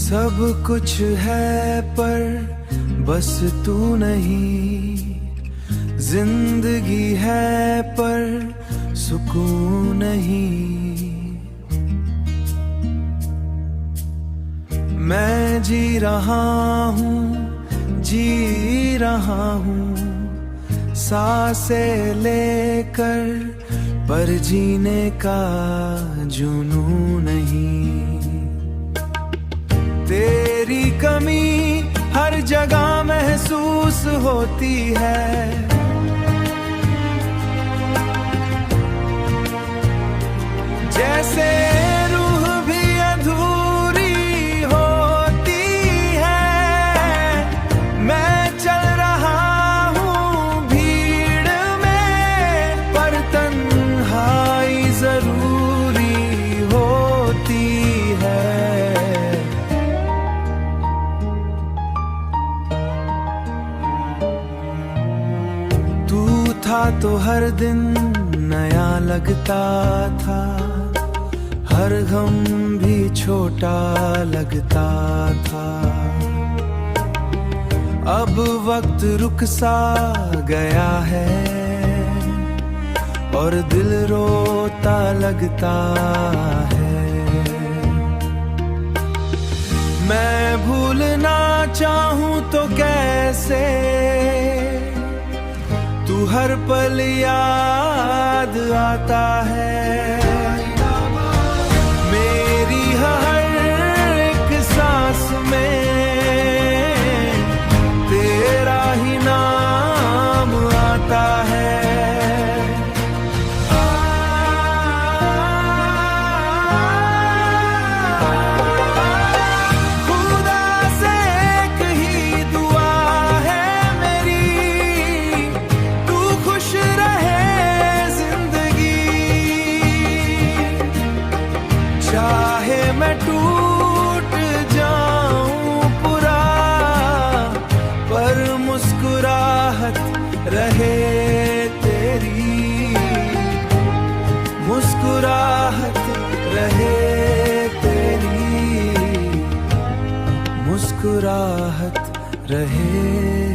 सब कुछ है पर बस तू नहीं, जिंदगी है पर सुकून नहीं। मैं जी रहा हूँ, जी रहा हूँ, सांसें लेकर, पर जीने का जुनून नहीं। तेरी कमी हर जगह महसूस होती है, जैसे रूह भी अधूरी होती है। मैं चल रहा हूँ भीड़ में, पर तन्हाई जरूरी होती है। तू था तो हर दिन नया लगता था, हर गम भी छोटा लगता था। अब वक्त रुक सा गया है और दिल रोता लगता है। मैं भूलना चाहूं तो कैसे, तू हर पल याद आता है। मेरी हर एक सांस में तेरा ही नाम आता है। खुदा से एक ही दुआ है मेरी, तू खुश रहे जिंदगी। चाहे मैं टूट जाऊं पूरा, पर मुस्कुराहट रहे तेरी, मुस्कुराहट रहे तेरी, मुस्कुराहट रहे।